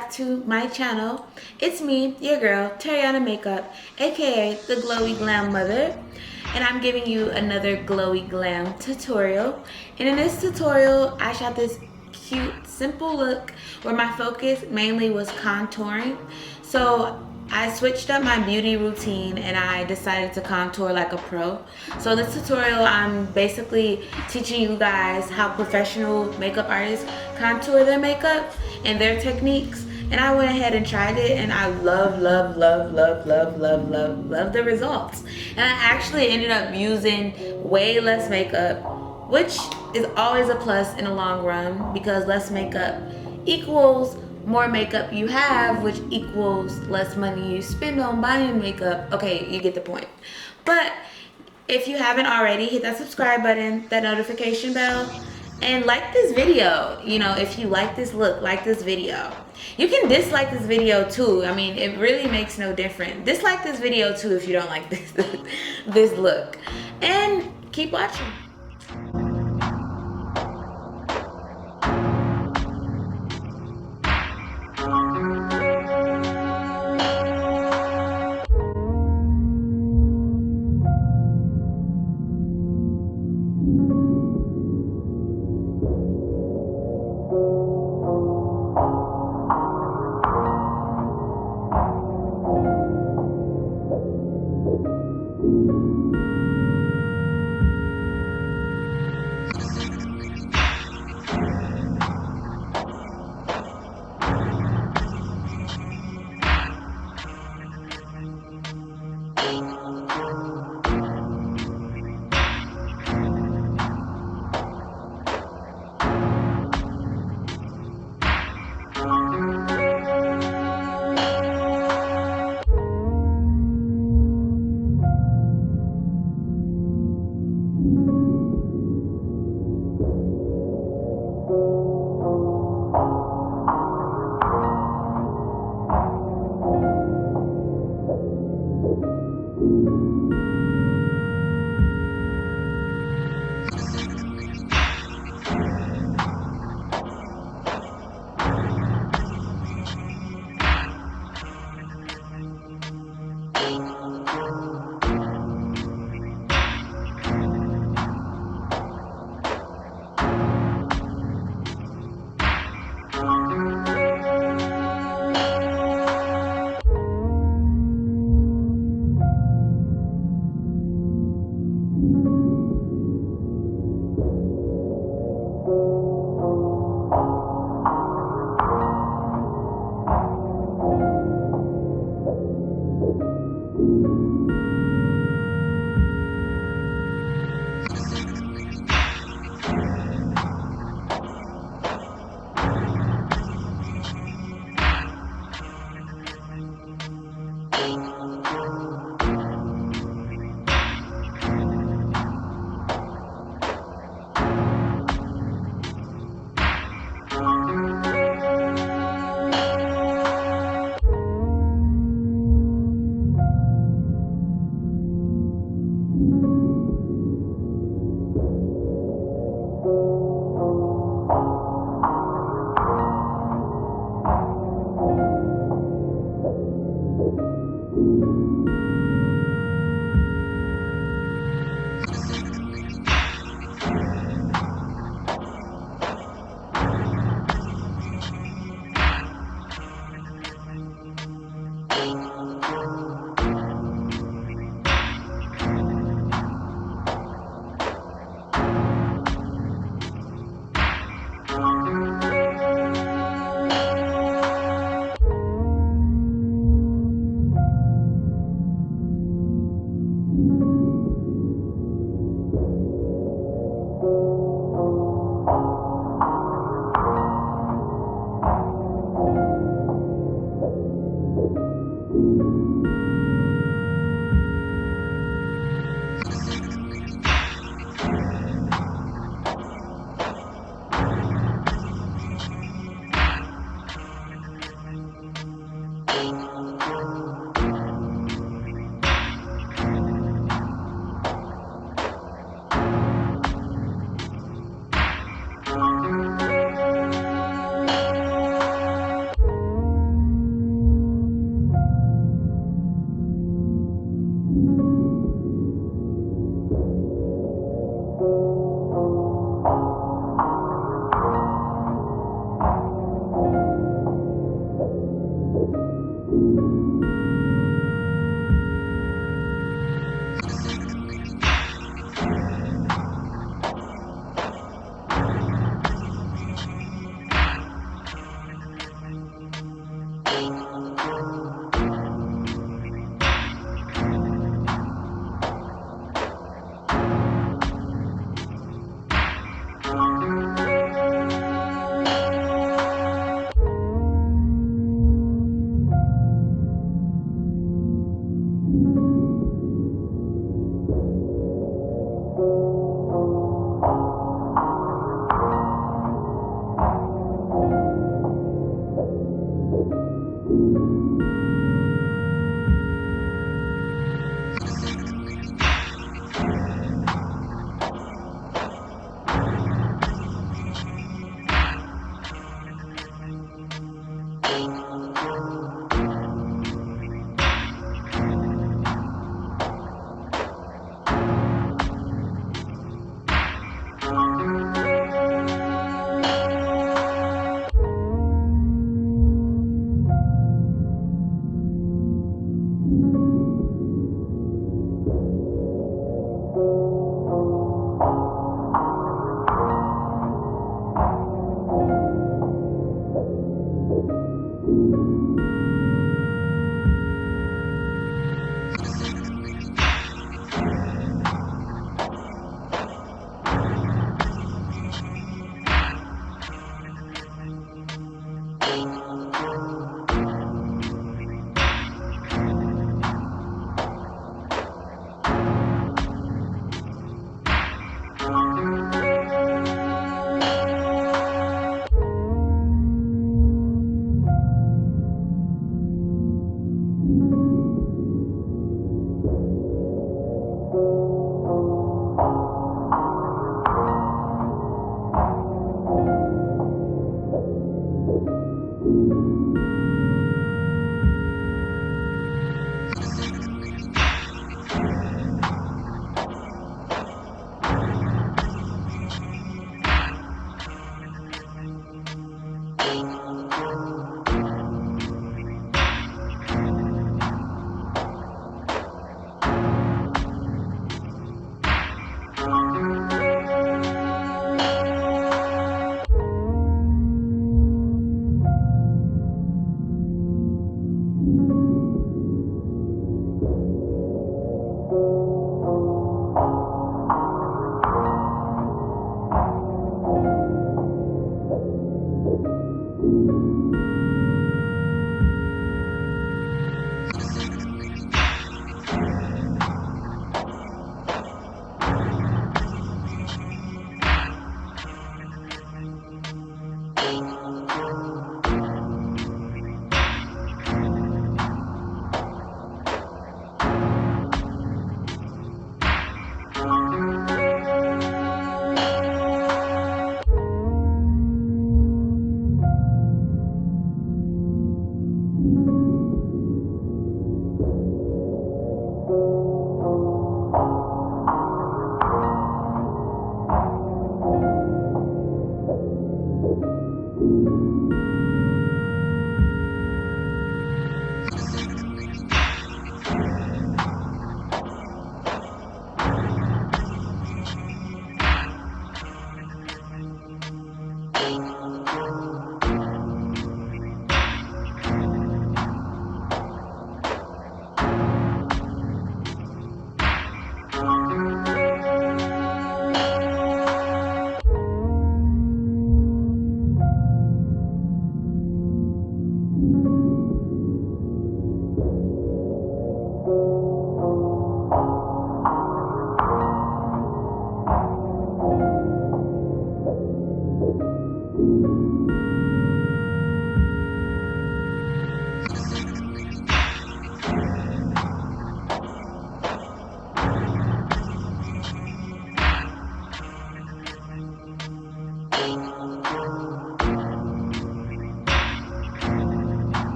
back to my channel. It's me, your girl, Terrionna Makeup, aka the Glowy Glam Mother, and I'm giving you another Glowy Glam tutorial. And in this tutorial, I shot this cute, simple look where my focus mainly was contouring. So I switched up my beauty routine and I decided to contour like a pro. So this tutorial, I'm basically teaching you guys how professional makeup artists contour their makeup and their techniques. And I went ahead and tried it and I love the results. And I actually ended up using way less makeup, which is always a plus in the long run because less makeup equals more makeup you have, which equals less money you spend on buying makeup. Okay, you get the point. But if you haven't already, hit that subscribe button, that notification bell, and like this video. You know, if you like this look, like this video. You can dislike this video too. I mean, it really makes no difference. Dislike this video too if you don't like this look. And keep watching.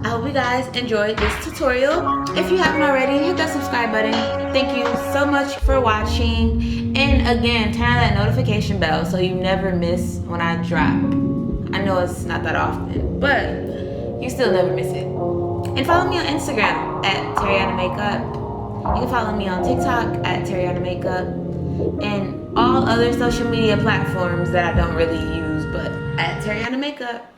I hope you guys enjoyed this tutorial. If you haven't already, hit that subscribe button. Thank you so much for watching. And again, turn on that notification bell so you never miss when I drop. I know it's not that often, but you still never miss it. And follow me on Instagram at Terrionna Makeup. You can follow me on TikTok at Terrionna Makeup. And all other social media platforms that I don't really use, but at Terrionna Makeup.